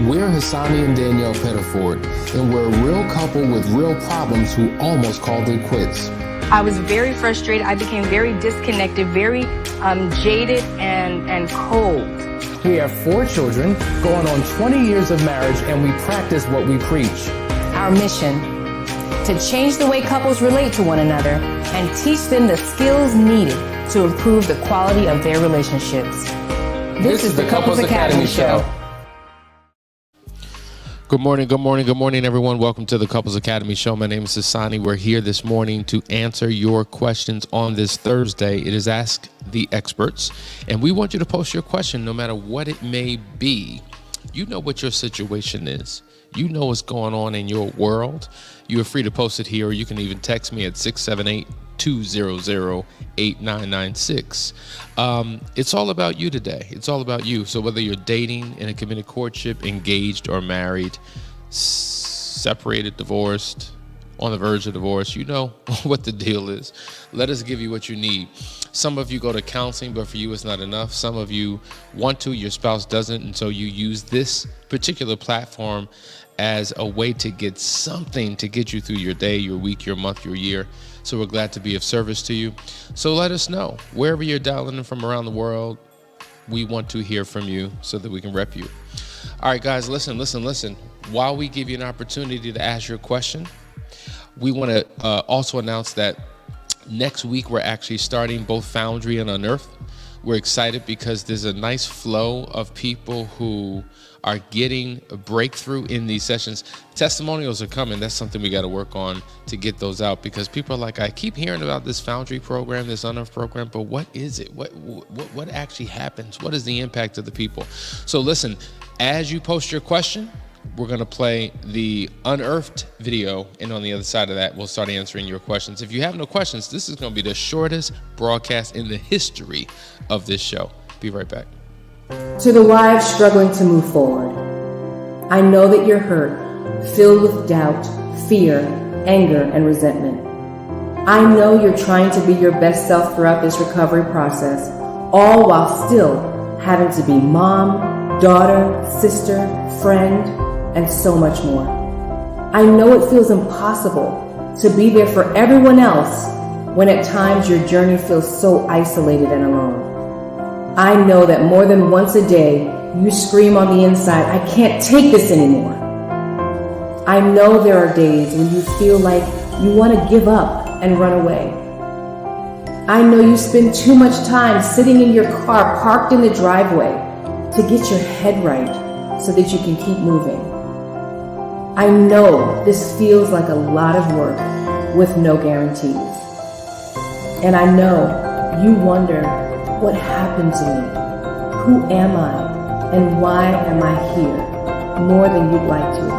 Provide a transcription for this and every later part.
We're Hassani and Danielle Pettiford, and we're a real couple with real problems who almost called it quits. I was very frustrated. I became very disconnected, very jaded and cold. We have 4 children, going on 20 years of marriage, and we practice what we preach. Our mission, to change the way couples relate to one another and teach them the skills needed to improve the quality of their relationships. This is the Couples Academy Show. Good morning, everyone. Welcome to the Couples Academy Show. My name is Hassani. We're here this morning to answer your questions on this Thursday. It is Ask the Experts, and we want you to post your question no matter what it may be. You know what your situation is. You know what's going on in your world. You are free to post it here, or you can even text me at 678-200-8996. It's all about you today. It's all about you. So whether you're dating, in a committed courtship, engaged or married, separated, divorced, on the verge of divorce, you know what the deal is. Let us give you what you need. Some of you go to counseling, but for you it's not enough. Some of you want to, your spouse doesn't, and so you use this particular platform as a way to get something to get you through your day, your week, your month, your year. So we're glad to be of service to you. So let us know. Wherever you're dialing in from around the world, we want to hear from you so that we can rep you. All right, guys, listen. While we give you an opportunity to ask your question, we want to also announce that next week we're actually starting both Foundry and Unearthed. We're excited because there's a nice flow of people who are getting a breakthrough in these sessions. Testimonials are coming. That's something we got to work on to get those out, because people are like, I keep hearing about this Foundry program, this Unearthed program, but what is it? What actually happens? What is the impact of the people? So listen, as you post your question, we're going to play the Unearthed video, and on the other side of that, we'll start answering your questions. If you have no questions, this is going to be the shortest broadcast in the history of this show. Be right back. To the wives struggling to move forward, I know that you're hurt, filled with doubt, fear, anger, and resentment. I know you're trying to be your best self throughout this recovery process, all while still having to be mom, daughter, sister, friend, and so much more. I know it feels impossible to be there for everyone else when at times your journey feels so isolated and alone. I know that more than once a day, you scream on the inside, I can't take this anymore. I know there are days when you feel like you want to give up and run away. I know you spend too much time sitting in your car parked in the driveway to get your head right so that you can keep moving. I know this feels like a lot of work with no guarantees. And I know you wonder, what happened to me? Who am I? And why am I here? More than you'd like to admit.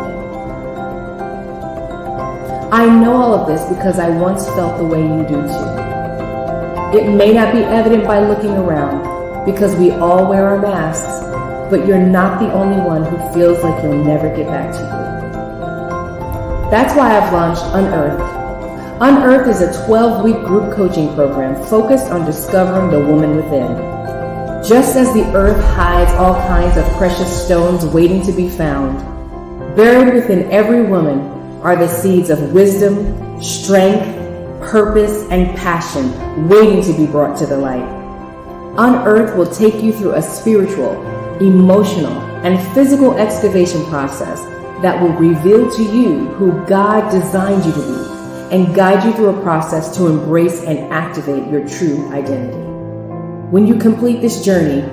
I know all of this because I once felt the way you do too. It may not be evident by looking around, because we all wear our masks, but you're not the only one who feels like you'll never get back to you. That's why I've launched Unearthed. Unearthed is a 12-week group coaching program focused on discovering the woman within. Just as the earth hides all kinds of precious stones waiting to be found, buried within every woman are the seeds of wisdom, strength, purpose, and passion waiting to be brought to the light. Unearthed will take you through a spiritual, emotional, and physical excavation process that will reveal to you who God designed you to be, and guide you through a process to embrace and activate your true identity. When you complete this journey,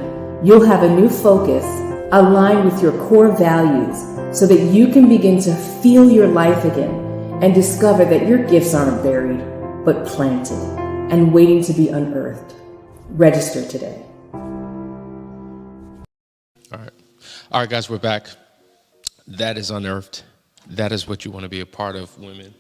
you'll have a new focus aligned with your core values so that you can begin to feel your life again and discover that your gifts aren't buried, but planted and waiting to be unearthed. Register today. All right, guys, we're back. That is Unearthed. That is what you want to be a part of, women,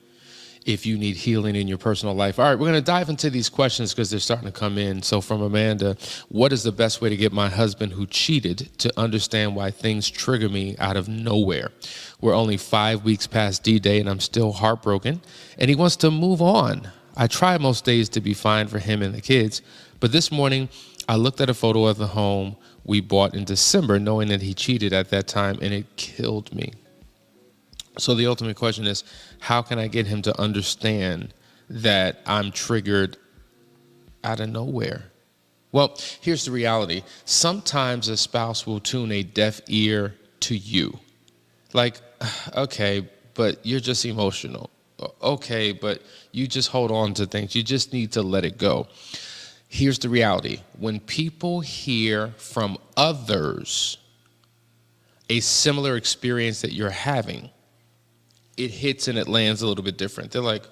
if you need healing in your personal life. All right, we're going to dive into these questions because they're starting to come in. So from Amanda, what is the best way to get my husband who cheated to understand why things trigger me out of nowhere? We're only 5 weeks past D-Day and I'm still heartbroken, and he wants to move on. I try most days to be fine for him and the kids, but this morning I looked at a photo of the home we bought in December, knowing that he cheated at that time, and it killed me. So the ultimate question is, how can I get him to understand that I'm triggered out of nowhere? Well, here's the reality. Sometimes a spouse will tune a deaf ear to you. Like, okay, but you're just emotional. Okay, but you just hold on to things. You just need to let it go. Here's the reality. When people hear from others a similar experience that you're having, it hits and it lands a little bit different. They're like,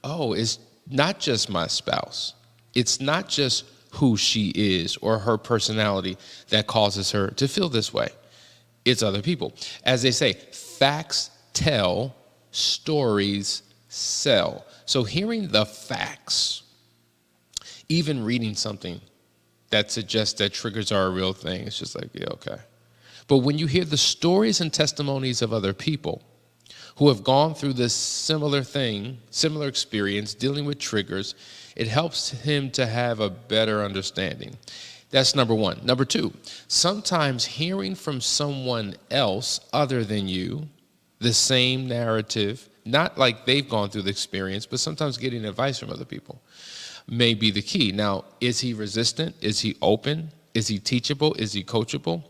oh, it's not just my spouse. It's not just who she is or her personality that causes her to feel this way. It's other people. As they say, facts tell, stories sell. So hearing the facts, even reading something that suggests that triggers are a real thing, it's just like, yeah, okay. But when you hear the stories and testimonies of other people who have gone through this similar thing, similar experience, dealing with triggers, it helps him to have a better understanding. That's number one. Number two, sometimes hearing from someone else other than you, the same narrative, not like they've gone through the experience, but sometimes getting advice from other people may be the key. Now, is he resistant? Is he open? Is he teachable? Is he coachable?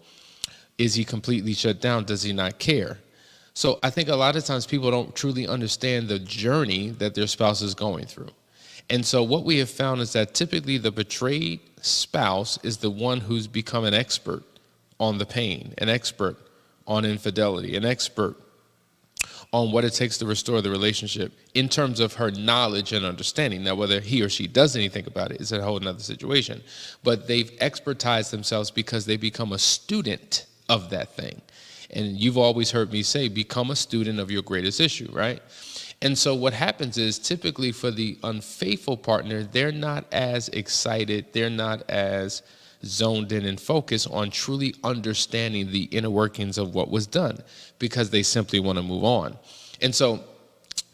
Is he completely shut down? Does he not care? So I think a lot of times people don't truly understand the journey that their spouse is going through. And so what we have found is that typically the betrayed spouse is the one who's become an expert on the pain, an expert on infidelity, an expert on what it takes to restore the relationship in terms of her knowledge and understanding. Now, whether he or she does anything about it is a whole nother situation. But they've expertised themselves because they become a student of that thing. And you've always heard me say, become a student of your greatest issue, right? And so what happens is typically for the unfaithful partner, they're not as excited, they're not as zoned in and focused on truly understanding the inner workings of what was done because they simply want to move on. And so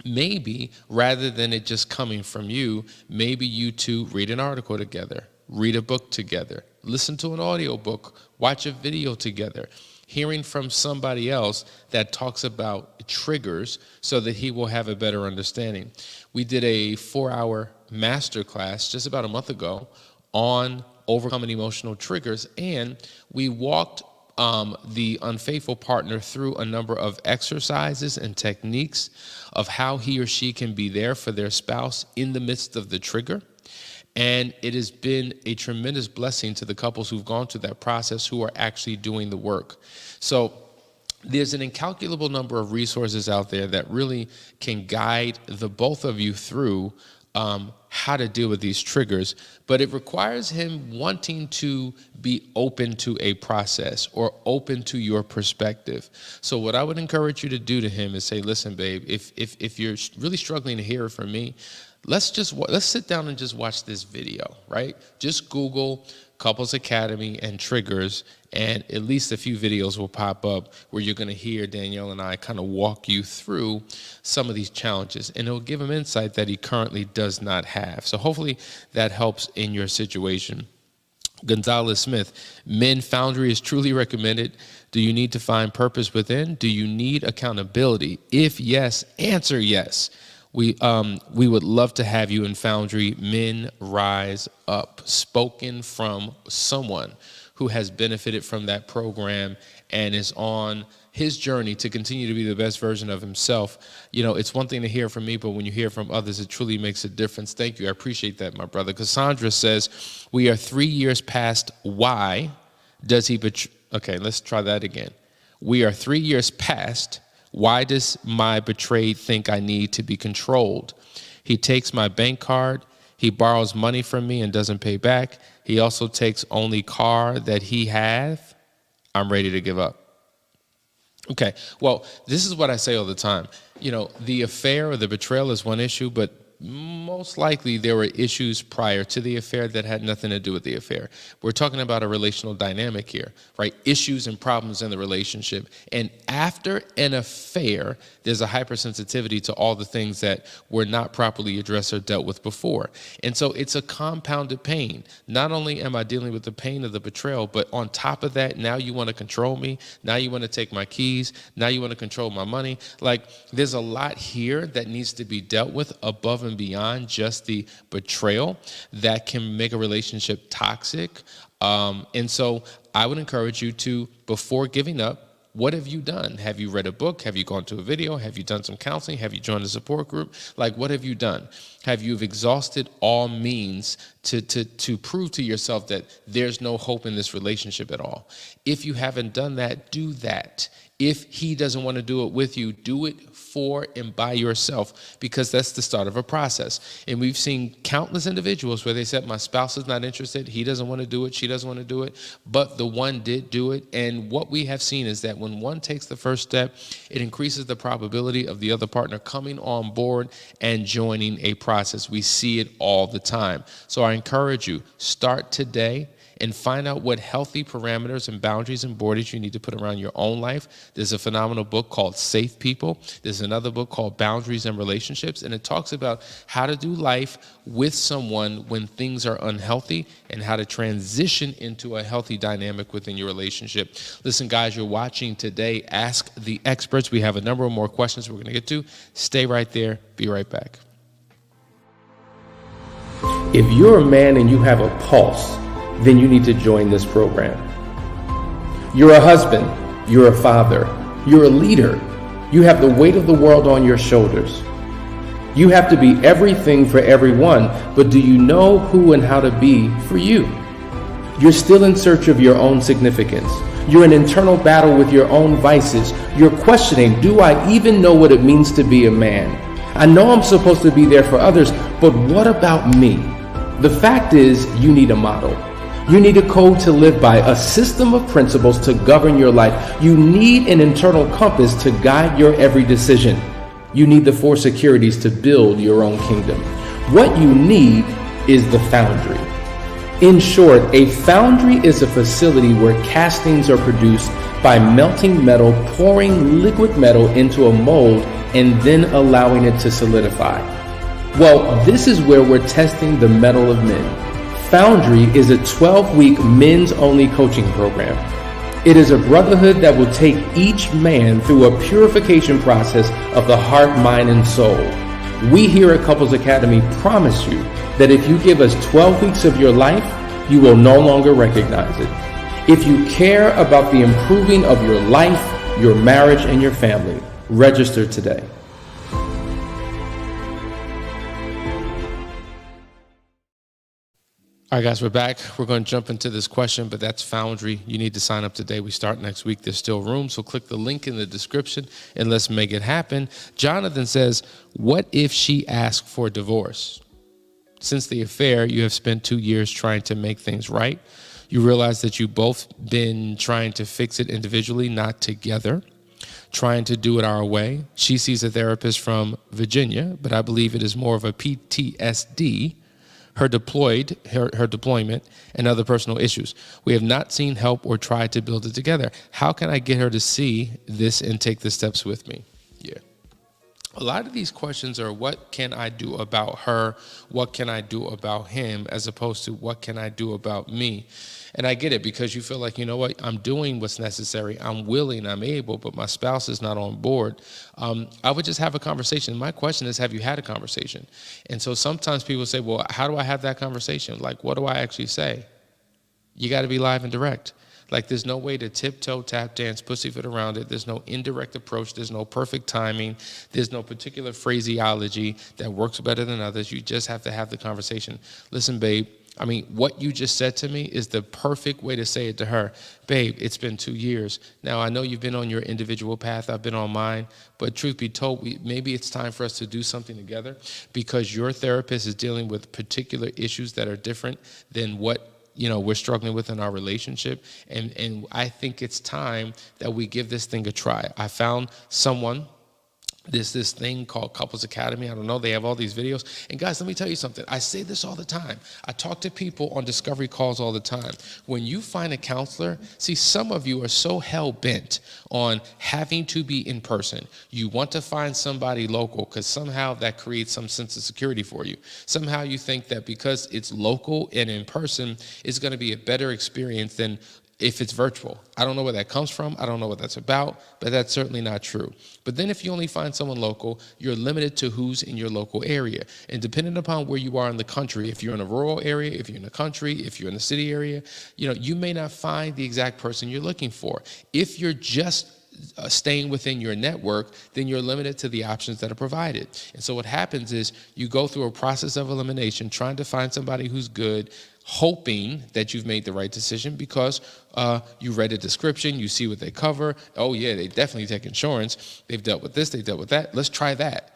maybe rather than it just coming from you, maybe you two read an article together, read a book together, listen to an audio book, watch a video together, hearing from somebody else that talks about triggers so that he will have a better understanding. We did a 4-hour masterclass just about a month ago on overcoming emotional triggers, and we walked the unfaithful partner through a number of exercises and techniques of how he or she can be there for their spouse in the midst of the trigger. And it has been a tremendous blessing to the couples who've gone through that process who are actually doing the work. So there's an incalculable number of resources out there that really can guide the both of you through how to deal with these triggers, but it requires him wanting to be open to a process or open to your perspective. So what I would encourage you to do to him is say, listen, babe, if you're really struggling to hear it from me, let's sit down and just watch this video, right? Just Google Couples Academy and triggers, and at least a few videos will pop up where you're going to hear Danielle and I kind of walk you through some of these challenges, and it'll give him insight that he currently does not have. So hopefully that helps in your situation. Gonzalez Smith, men, Foundry is truly recommended. Do you need to find purpose within? Do you need accountability? If yes, answer yes. We would love to have you in Foundry. Men Rise Up, spoken from someone who has benefited from that program and is on his journey to continue to be the best version of himself. You know, it's one thing to hear from me, but when you hear from others, it truly makes a difference. Thank you. I appreciate that, my brother. Cassandra says, we are 3 years past why does he betray? Okay, let's try that again. We are 3 years past why does my betrayed think I need to be controlled? He takes my bank card. He borrows money from me and doesn't pay back. He also takes only car that he have. I'm ready to give up. Okay, well, this is what I say all the time. You know, the affair or the betrayal is one issue, but most likely there were issues prior to the affair that had nothing to do with the affair. We're talking about a relational dynamic here, right? Issues and problems in the relationship. And after an affair, there's a hypersensitivity to all the things that were not properly addressed or dealt with before. And so it's a compounded pain. Not only am I dealing with the pain of the betrayal, but on top of that, now you want to control me. Now you want to take my keys. Now you want to control my money. Like, there's a lot here that needs to be dealt with above and beyond just the betrayal that can make a relationship toxic. And so I would encourage you to, before giving up, what have you done? Have you read a book? Have you gone to a video? Have you done some counseling? Have you joined a support group? Like, what have you done? Have you exhausted all means to prove to yourself that there's no hope in this relationship at all? If you haven't done that, do that. If he doesn't want to do it with you, do it for and by yourself, because that's the start of a process. And we've seen countless individuals where they said, my spouse is not interested, he doesn't want to do it, she doesn't want to do it, but the one did do it. And what we have seen is that when one takes the first step, it increases the probability of the other partner coming on board and joining a process. We see it all the time. So I encourage you, start today and find out what healthy parameters and boundaries and borders you need to put around your own life. There's a phenomenal book called Safe People. There's another book called Boundaries and Relationships, and it talks about how to do life with someone when things are unhealthy and how to transition into a healthy dynamic within your relationship. Listen, guys, you're watching today. Ask the experts. We have a number of more questions we're going to get to. Stay right there. Be right back. If you're a man and you have a pulse, then you need to join this program. You're a husband, you're a father, you're a leader. You have the weight of the world on your shoulders. You have to be everything for everyone, but do you know who and how to be for you? You're still in search of your own significance. You're in internal battle with your own vices. You're questioning, do I even know what it means to be a man? I know I'm supposed to be there for others, but what about me? The fact is, you need a model. You need a code to live by, a system of principles to govern your life. You need an internal compass to guide your every decision. You need the 4 securities to build your own kingdom. What you need is the Foundry. In short, a foundry is a facility where castings are produced by melting metal, pouring liquid metal into a mold, and then allowing it to solidify. Well, this is where we're testing the metal of men. Foundry is a 12-week men's-only coaching program. It is a brotherhood that will take each man through a purification process of the heart, mind, and soul. We here at Couples Academy promise you that if you give us 12 weeks of your life, you will no longer recognize it. If you care about the improving of your life, your marriage, and your family, register today. All right, guys, we're back. We're going to jump into this question, but that's Foundry. You need to sign up today. We start next week. There's still room, so click the link in the description and let's make it happen. Jonathan says, what if she asked for divorce? Since the affair, you have spent 2 years trying to make things right. You realize that you've both been trying to fix it individually, not together, trying to do it our way. She sees a therapist from Virginia, but I believe it is more of a PTSD, her deployment, and other personal issues. We have not seen help or tried to build it together. How can I get her to see this and take the steps with me? Yeah. A lot of these questions are, what can I do about her? What can I do about him? As opposed to, what can I do about me? And I get it, because you feel like, you know what, I'm doing what's necessary. I'm willing, I'm able, but my spouse is not on board. I would just have a conversation. My question is, have you had a conversation? And so sometimes people say, well, how do I have that conversation? Like, what do I actually say? You got to be live and direct. Like, there's no way to tiptoe, tap dance, pussyfoot around it. There's no indirect approach. There's no perfect timing. There's no particular phraseology that works better than others. You just have to have the conversation. Listen, babe, I mean, what you just said to me is the perfect way to say it to her. Babe, it's been 2 years. Now, I know you've been on your individual path. I've been on mine. But truth be told, maybe it's time for us to do something together, because your therapist is dealing with particular issues that are different than what we're struggling with in our relationship. And I think it's time that we give this thing a try. I found someone There's this thing called Couples Academy. I don't know. They have all these videos. And guys, let me tell you something. I say this all the time. I talk to people on discovery calls all the time. When you find a counselor, see, some of you are so hell-bent on having to be in person. You want to find somebody local because somehow that creates some sense of security for you. Somehow you think that because it's local and in person, it's going to be a better experience than if it's virtual. I don't know where that comes from. I don't know what that's about, but that's certainly not true. But then if you only find someone local, you're limited to who's in your local area. And depending upon where you are in the country, if you're in a rural area, if you're in the country, if you're in the city area, you may not find the exact person you're looking for. If you're just staying within your network, then you're limited to the options that are provided. And so what happens is you go through a process of elimination, trying to find somebody who's good, hoping that you've made the right decision because you read a description, you see what they cover. Oh yeah, they definitely take insurance. They've dealt with this, they've dealt with that. Let's try that.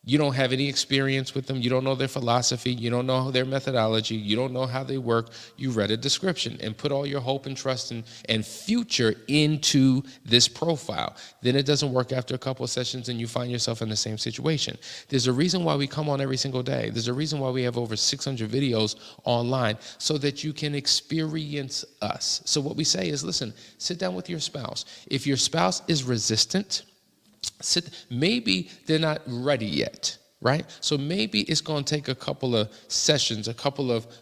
You don't have any experience with them. You don't know their philosophy. You don't know their methodology. You don't know how they work. You read a description and put all your hope and trust and future into this profile. Then it doesn't work after a couple of sessions and you find yourself in the same situation. There's a reason why we come on every single day. There's a reason why we have over 600 videos online so that you can experience us. So what we say is, listen, sit down with your spouse. If your spouse is resistant, maybe they're not ready yet, right? So maybe it's going to take a couple of sessions,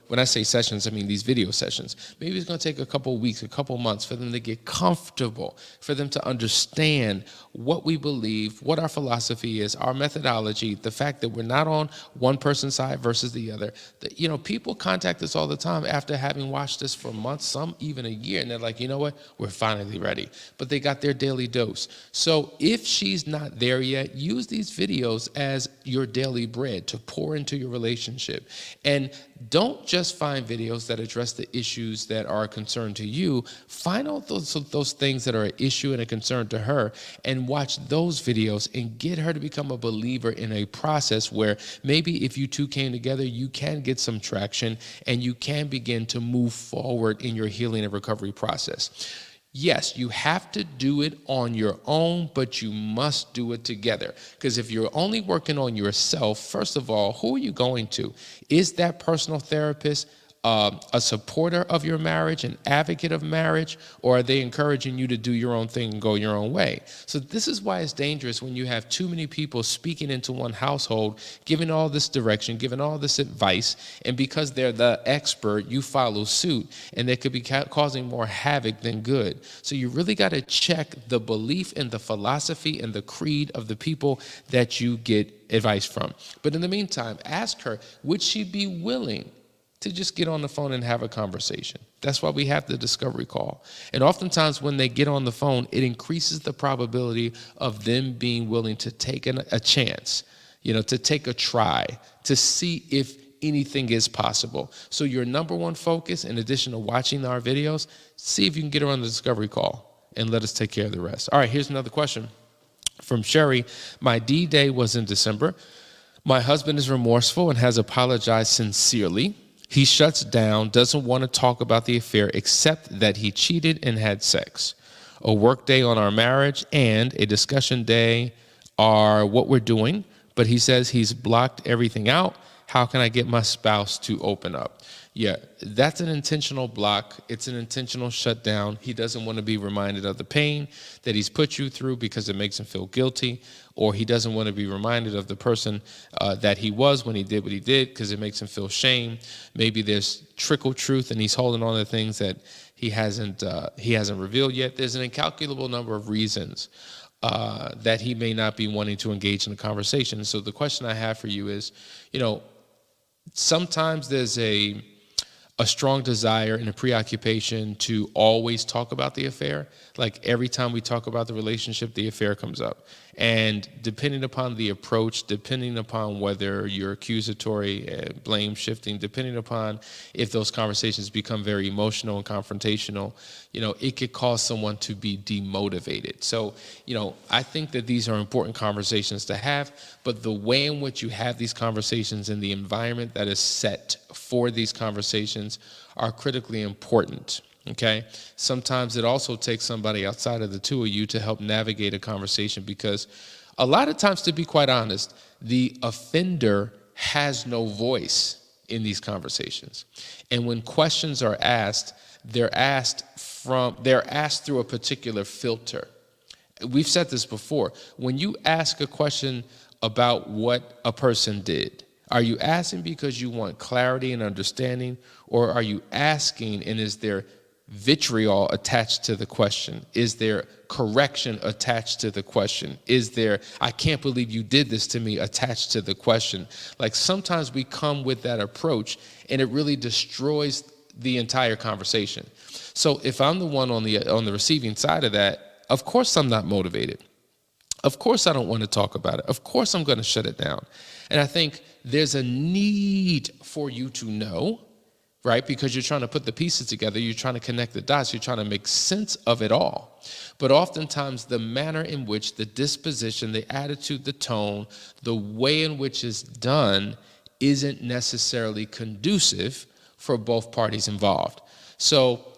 when I say sessions, I mean these video sessions. Maybe it's going to take a couple of weeks, a couple of months for them to get comfortable, for them to understand what we believe, what our philosophy is, our methodology, the fact that we're not on one person's side versus the other. People contact us all the time after having watched this for months, some even a year, and they're like, you know what, we're finally ready. But they got their daily dose. So if she's not there yet, use these videos as your daily bread to pour into your relationship. And don't just find videos that address the issues that are a concern to you. Find out those things that are an issue and a concern to her and watch those videos and get her to become a believer in a process where maybe if you two came together, you can get some traction and you can begin to move forward in your healing and recovery process. Yes, you have to do it on your own, but you must do it together. Because if you're only working on yourself, first of all, who are you going to? Is that personal therapist a supporter of your marriage, an advocate of marriage, or are they encouraging you to do your own thing and go your own way? So this is why it's dangerous when you have too many people speaking into one household, giving all this direction, giving all this advice, and because they're the expert, you follow suit, and they could be causing more havoc than good. So you really got to check the belief and the philosophy and the creed of the people that you get advice from. But in the meantime, ask her, would she be willing to just get on the phone and have a conversation? That's why we have the discovery call. And oftentimes when they get on the phone, it increases the probability of them being willing to take a chance, to take a try, to see if anything is possible. So your number one focus, in addition to watching our videos, see if you can get her on the discovery call and let us take care of the rest. All right, here's another question from Sherry. My D-Day was in December. My husband is remorseful and has apologized sincerely. He shuts down, doesn't want to talk about the affair except that he cheated and had sex. A work day on our marriage and a discussion day are what we're doing, but he says he's blocked everything out. How can I get my spouse to open up? Yeah, that's an intentional block. It's an intentional shutdown. He doesn't want to be reminded of the pain that he's put you through because it makes him feel guilty, or he doesn't want to be reminded of the person that he was when he did what he did because it makes him feel shame. Maybe there's trickle truth and he's holding on to things that he hasn't revealed yet. There's an incalculable number of reasons that he may not be wanting to engage in a conversation. So the question I have for you is, sometimes there's a strong desire and a preoccupation to always talk about the affair. Like every time we talk about the relationship, the affair comes up. And depending upon the approach, depending upon whether you're accusatory, blame shifting, depending upon if those conversations become very emotional and confrontational, it could cause someone to be demotivated. So, I think that these are important conversations to have, but the way in which you have these conversations and the environment that is set for these conversations are critically important. Okay. Sometimes it also takes somebody outside of the two of you to help navigate a conversation because A lot of times, to be quite honest, the offender has no voice in these conversations. And when questions are asked, they're asked through a particular filter. We've said this before. When you ask a question about what a person did, are you asking because you want clarity and understanding, or are you asking and is there vitriol attached to the question? Is there correction attached to the question? Is there, I can't believe you did this to me, attached to the question? Like, sometimes we come with that approach and it really destroys the entire conversation. So if I'm the one on the receiving side of that, of course I'm not motivated. Of course I don't want to talk about it. Of course I'm going to shut it down. And I think there's a need for you to know, right? Because you're trying to put the pieces together. You're trying to connect the dots. You're trying to make sense of it all. But oftentimes the manner in which the disposition, the attitude, the tone, the way in which it's done isn't necessarily conducive for both parties involved. So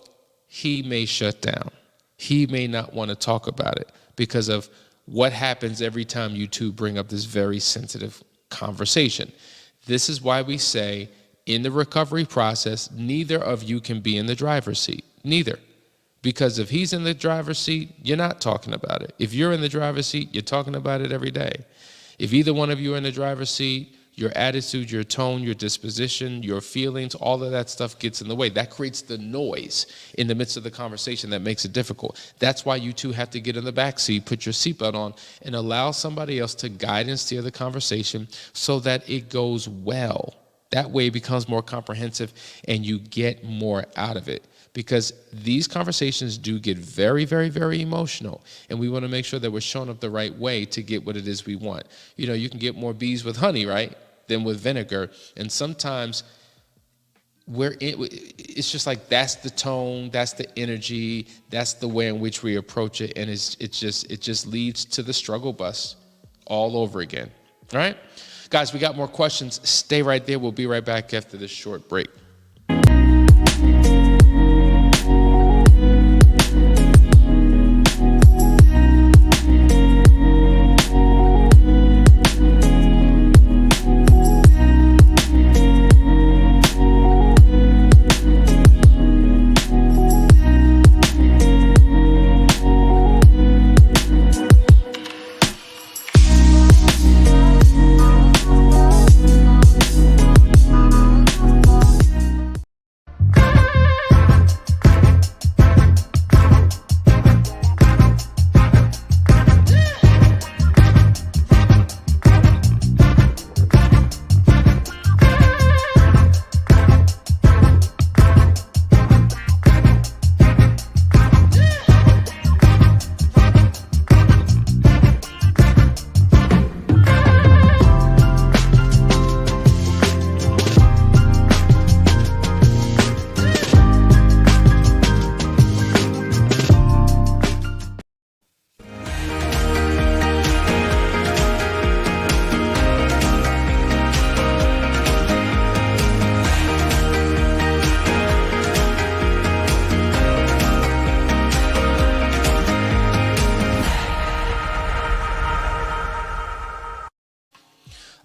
he may shut down. He may not want to talk about it because of what happens every time you two bring up this very sensitive conversation. This is why we say in the recovery process, neither of you can be in the driver's seat. Neither. Because if he's in the driver's seat, you're not talking about it. If you're in the driver's seat, you're talking about it every day. If either one of you are in the driver's seat, your attitude, your tone, your disposition, your feelings, all of that stuff gets in the way. That creates the noise in the midst of the conversation that makes it difficult. That's why you two have to get in the back seat, put your seatbelt on, and allow somebody else to guide and steer the conversation so that it goes well. That way it becomes more comprehensive and you get more out of it. Because these conversations do get very, very, very emotional. And we want to make sure that we're showing up the right way to get what it is we want. You know, you can get more bees with honey, right, than with vinegar. And sometimes it's just like that's the tone, that's the energy, that's the way in which we approach it. And it just leads to the struggle bus all over again. All right? Guys, we got more questions. Stay right there. We'll be right back after this short break.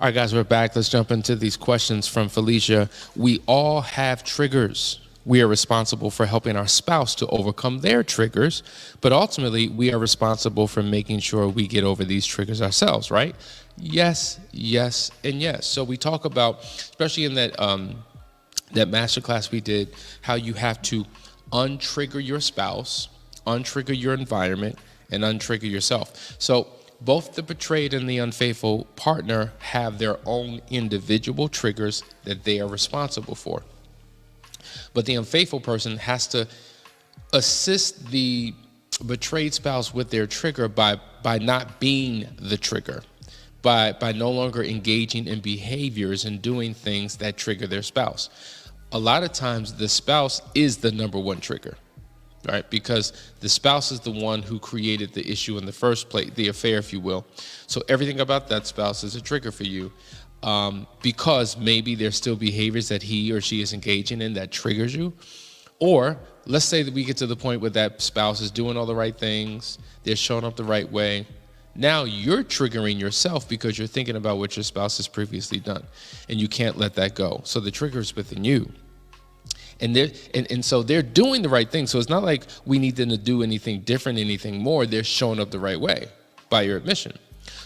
All right, guys, we're back. Let's jump into these questions from Felicia. We all have triggers. We are responsible for helping our spouse to overcome their triggers, but ultimately we are responsible for making sure we get over these triggers ourselves, right? Yes, yes, and yes. So we talk about, especially in that masterclass we did, how you have to untrigger your spouse, untrigger your environment, and untrigger yourself. So both the betrayed and the unfaithful partner have their own individual triggers that they are responsible for. But the unfaithful person has to assist the betrayed spouse with their trigger by not being the trigger, by no longer engaging in behaviors and doing things that trigger their spouse. A lot of times the spouse is the number one trigger, right? Because the spouse is the one who created the issue in the first place, the affair, if you will. So everything about that spouse is a trigger for you, because maybe there's still behaviors that he or she is engaging in that triggers you. Or let's say that we get to the point where that spouse is doing all the right things, they're showing up the right way, Now you're triggering yourself because you're thinking about what your spouse has previously done, and you can't let that go. So the trigger is within you. And so they're doing the right thing. So it's not like we need them to do anything different, anything more. They're showing up the right way by your admission.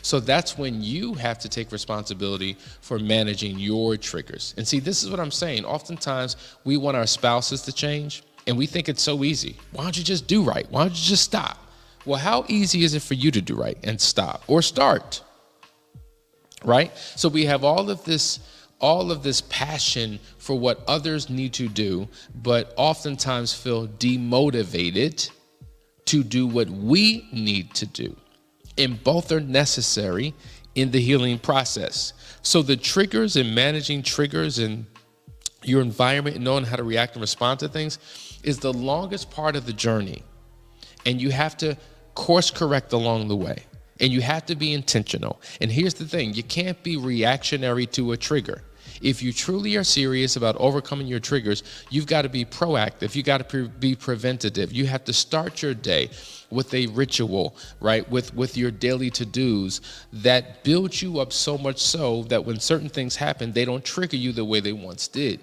So that's when you have to take responsibility for managing your triggers. And see, this is what I'm saying. Oftentimes we want our spouses to change, and we think it's so easy. Why don't you just do right? Why don't you just stop? Well, how easy is it for you to do right and stop or start? Right? So we have all of this passion for what others need to do, but oftentimes feel demotivated to do what we need to do. And both are necessary in the healing process. So the triggers and managing triggers and your environment and knowing how to react and respond to things is the longest part of the journey. And you have to course correct along the way. And you have to be intentional. And here's the thing, you can't be reactionary to a trigger. If you truly are serious about overcoming your triggers, you've got to be proactive. You got to be preventative. You have to start your day with a ritual, right? With your daily to-dos that build you up so much so that when certain things happen, they don't trigger you the way they once did,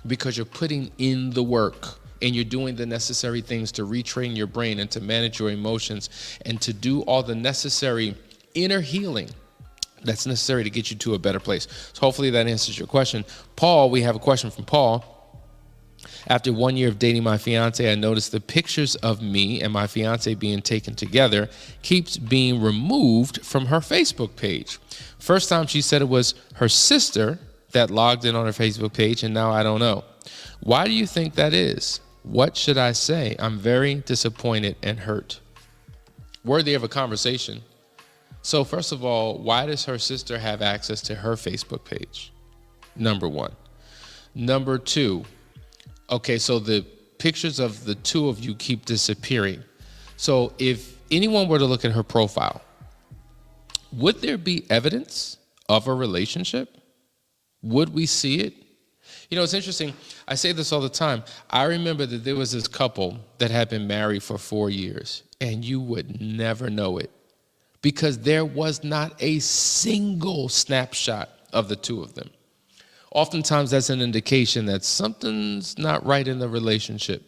because you're putting in the work and you're doing the necessary things to retrain your brain and to manage your emotions and to do all the necessary inner healing that's necessary to get you to a better place. So hopefully that answers your question. Paul, we have a question from Paul. After 1 year of dating my fiance, I noticed the pictures of me and my fiance being taken together keeps being removed from her Facebook page. First time she said it was her sister that logged in on her Facebook page, and now I don't know. Why do you think that is? What should I say? I'm very disappointed and hurt. Worthy of a conversation. So first of all, why does her sister have access to her Facebook page? Number one. Number two, okay, so the pictures of the two of you keep disappearing. So if anyone were to look at her profile, would there be evidence of a relationship? Would we see it? You know, it's interesting. I say this all the time. I remember that there was this couple that had been married for 4 years, and you would never know it, because there was not a single snapshot of the two of them. Oftentimes, that's an indication that something's not right in the relationship.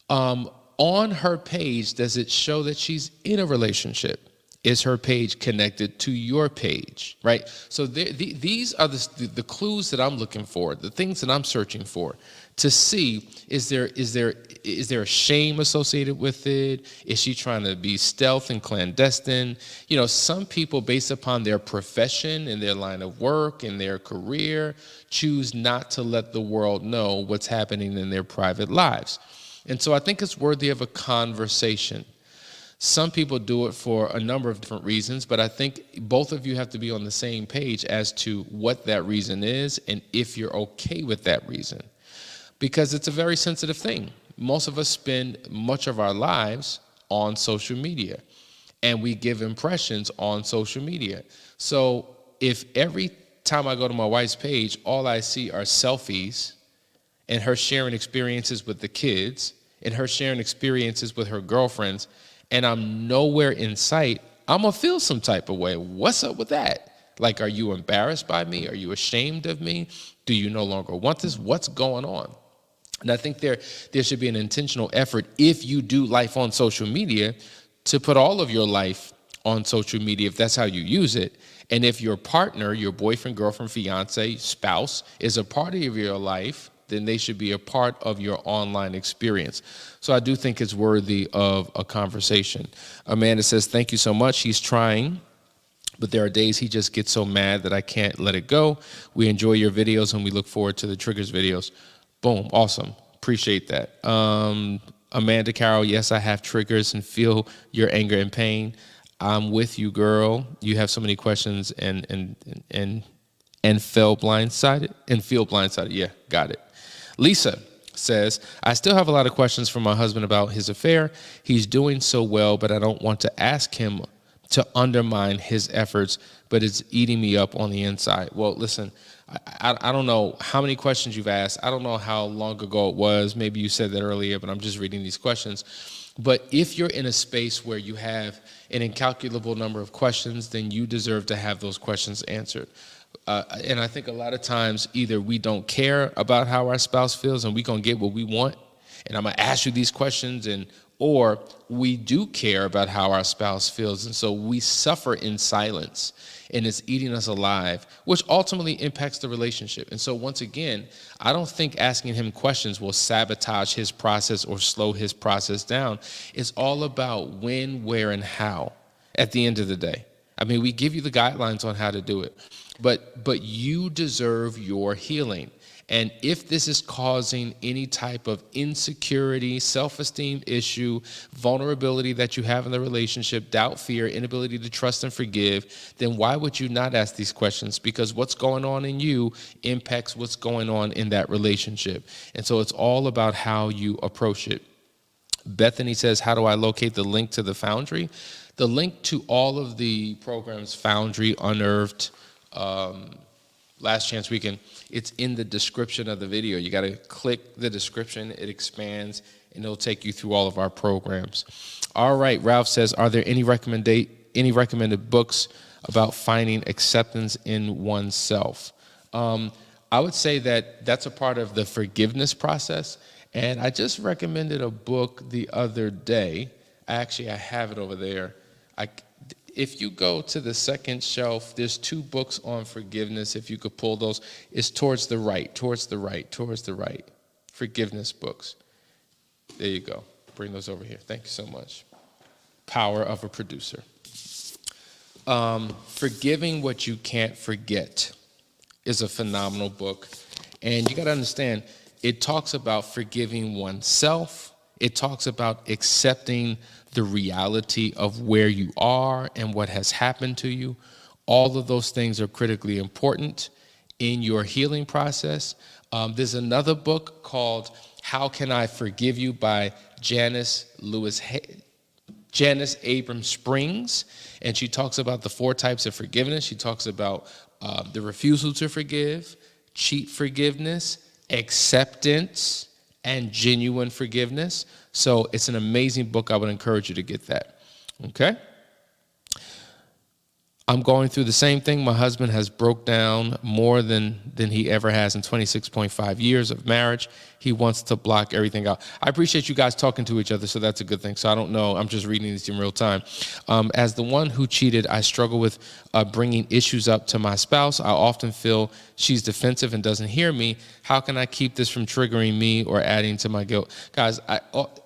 On her page, does it show that she's in a relationship? Is her page connected to your page, right? So these are the clues that I'm looking for, the things that I'm searching for to see, is there a shame associated with it? Is she trying to be stealth and clandestine? You know, some people, based upon their profession and their line of work and their career, choose not to let the world know what's happening in their private lives. And so I think it's worthy of a conversation. Some people do it for a number of different reasons, but I think both of you have to be on the same page as to what that reason is and if you're okay with that reason. Because it's a very sensitive thing. Most of us spend much of our lives on social media, and we give impressions on social media. So if every time I go to my wife's page, all I see are selfies and her sharing experiences with the kids and her sharing experiences with her girlfriends, and I'm nowhere in sight, I'm gonna feel some type of way. What's up with that? Like, are you embarrassed by me? Are you ashamed of me? Do you no longer want this? What's going on? And I think there should be an intentional effort, if you do life on social media, to put all of your life on social media, if that's how you use it. And if your partner, your boyfriend, girlfriend, fiance, spouse, is a part of your life, then they should be a part of your online experience. So I do think it's worthy of a conversation. Amanda says, thank you so much. He's trying, but there are days he just gets so mad that I can't let it go. We enjoy your videos, and we look forward to the Triggers videos. Boom, awesome. Appreciate that. Amanda Carroll, yes, I have triggers and feel your anger and pain. I'm with you, girl. You have so many questions and feel blindsided. Yeah, got it. Lisa says, I still have a lot of questions from my husband about his affair. He's doing so well, but I don't want to ask him to undermine his efforts, but it's eating me up on the inside. Well, listen, I don't know how many questions you've asked. I don't know how long ago it was. Maybe you said that earlier, but I'm just reading these questions. But if you're in a space where you have an incalculable number of questions, then you deserve to have those questions answered. And I think a lot of times either we don't care about how our spouse feels and we're going to get what we want, and I'm going to ask you these questions, or we do care about how our spouse feels, and so we suffer in silence, and it's eating us alive, which ultimately impacts the relationship. And so once again, I don't think asking him questions will sabotage his process or slow his process down. It's all about when, where, and how at the end of the day. I mean, we give you the guidelines on how to do it, but you deserve your healing. And if this is causing any type of insecurity, self-esteem issue, vulnerability that you have in the relationship, doubt, fear, inability to trust and forgive, then why would you not ask these questions? Because what's going on in you impacts what's going on in that relationship. And so it's all about how you approach it. Bethany says, how do I locate the link to the Foundry? The link to all of the programs, Foundry, Unearthed, Last Chance Weekend, it's in the description of the video. You got to click the description, it expands, and it'll take you through all of our programs. All right, Ralph says, are there any recommended books about finding acceptance in oneself? I would say that that's a part of the forgiveness process, and I just recommended a book the other day. Actually, I have it over there. If you go to the second shelf, there's 2 books on forgiveness. If you could pull those, it's towards the right. Forgiveness books. There you go. Bring those over here. Thank you so much. Power of a producer. Forgiving What You Can't Forget is a phenomenal book. And you got to understand, it talks about forgiving oneself. It talks about accepting the reality of where you are and what has happened to you. All of those things are critically important in your healing process. There's another book called How Can I Forgive You by Janice Abrams Springs, and she talks about the 4 types of forgiveness. She talks about the refusal to forgive, cheat forgiveness, acceptance, and genuine forgiveness. So it's an amazing book. I would encourage you to get that. Okay? I'm going through the same thing. My husband has broke down more than he ever has in 26.5 years of marriage. He wants to block everything out. I appreciate you guys talking to each other, so that's a good thing. So I don't know. I'm just reading these in real time. As the one who cheated, I struggle with bringing issues up to my spouse. I often feel she's defensive and doesn't hear me. How can I keep this from triggering me or adding to my guilt? Guys,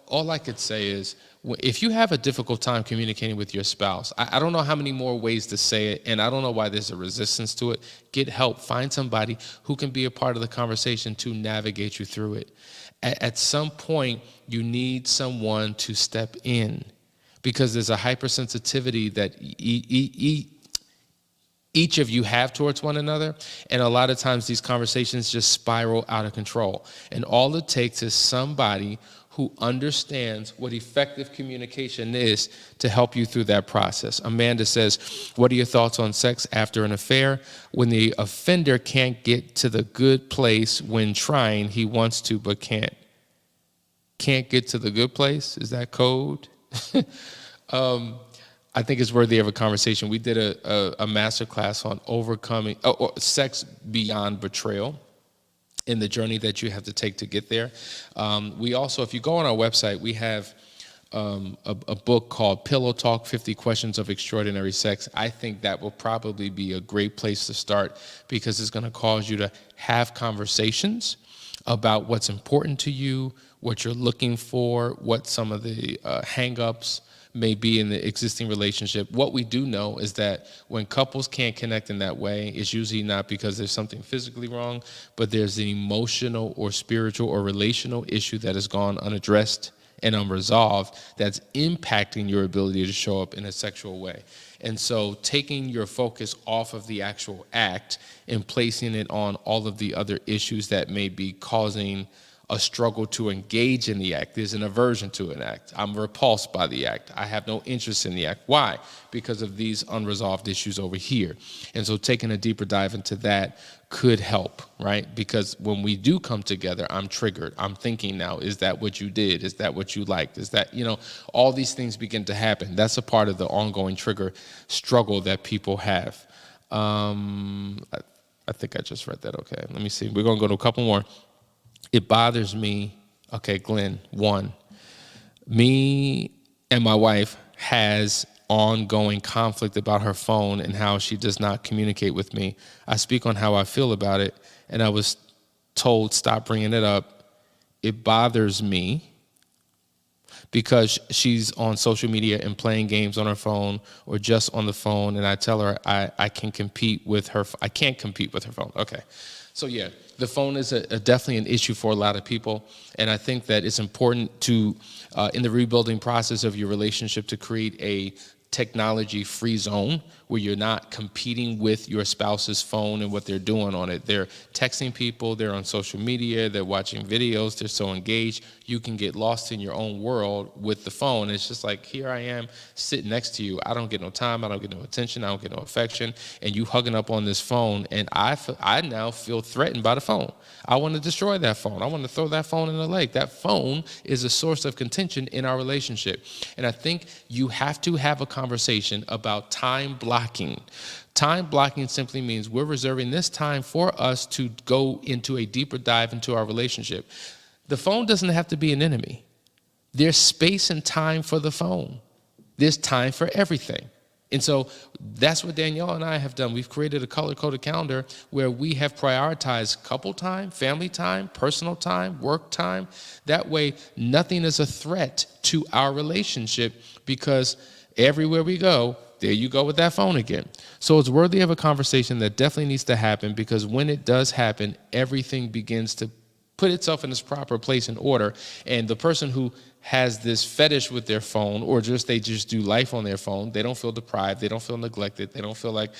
all I could say is, if you have a difficult time communicating with your spouse, I don't know how many more ways to say it, and I don't know why there's a resistance to it. Get help. Find somebody who can be a part of the conversation to navigate you through it. At some point, you need someone to step in, because there's a hypersensitivity that each of you have towards one another, and a lot of times these conversations just spiral out of control. And all it takes is somebody who understands what effective communication is to help you through that process. Amanda says, what are your thoughts on sex after an affair? When the offender can't get to the good place when trying, he wants to but can't. Can't get to the good place? Is that code? I think it's worthy of a conversation. We did a master class on overcoming sex beyond betrayal, in the journey that you have to take to get there. We also, if you go on our website, we have a book called Pillow Talk, 50 Questions of Extraordinary Sex. I think that will probably be a great place to start, because it's going to cause you to have conversations about what's important to you, what you're looking for, what some of the hang-ups may be in the existing relationship. What we do know is that when couples can't connect in that way, it's usually not because there's something physically wrong, but there's an emotional or spiritual or relational issue that has gone unaddressed and unresolved that's impacting your ability to show up in a sexual way. And so taking your focus off of the actual act and placing it on all of the other issues that may be causing a struggle to engage in the act. There's an aversion to an act. I'm repulsed by the act. I have no interest in the act. Why? Because of these unresolved issues over here. And so taking a deeper dive into that could help, right? Because when we do come together, I'm triggered. I'm thinking now, is that what you did? Is that what you liked? Is that, all these things begin to happen. That's a part of the ongoing trigger struggle that people have. I think I just read that. Okay, let me see. We're going to go to a couple more. It bothers me. Okay, Glenn, 1. Me and my wife has ongoing conflict about her phone and how she does not communicate with me. I speak on how I feel about it, and I was told stop bringing it up. It bothers me because she's on social media and playing games on her phone or just on the phone, and I tell her I can compete with her. I can't compete with her phone. Okay. So yeah, the phone is definitely an issue for a lot of people, and I think that it's important to, in the rebuilding process of your relationship, to create a technology-free zone where you're not competing with your spouse's phone and what they're doing on it. They're texting people, they're on social media, they're watching videos, they're so engaged. You can get lost in your own world with the phone. It's just like, here I am sitting next to you. I don't get no time, I don't get no attention, I don't get no affection, and you hugging up on this phone, and I now feel threatened by the phone. I want to destroy that phone. I want to throw that phone in the lake. That phone is a source of contention in our relationship. And I think you have to have a conversation about time blocking. Time blocking simply means we're reserving this time for us to go into a deeper dive into our relationship. The phone doesn't have to be an enemy. There's space and time for the phone. There's time for everything. And so that's what Danielle and I have done. We've created a color-coded calendar where we have prioritized couple time, family time, personal time, work time. That way, nothing is a threat to our relationship, because everywhere we go, there you go with that phone again. So it's worthy of a conversation that definitely needs to happen, because when it does happen, everything begins to put itself in its proper place and order. And the person who has this fetish with their phone, or they just do life on their phone, they don't feel deprived, they don't feel neglected, they don't feel like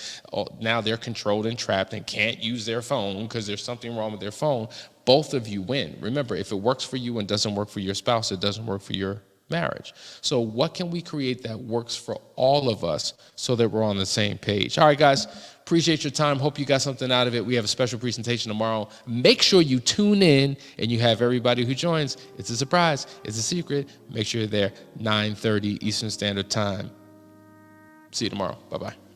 now they're controlled and trapped and can't use their phone because there's something wrong with their phone. Both of you win. Remember, if it works for you and doesn't work for your spouse, it doesn't work for your marriage. So what can we create that works for all of us so that we're on the same page? All right, guys, appreciate your time. Hope you got something out of it. We have a special presentation tomorrow. Make sure you tune in and you have everybody who joins. It's a surprise. It's a secret. Make sure you're there, 9:30 Eastern Standard Time. See you tomorrow. Bye-bye.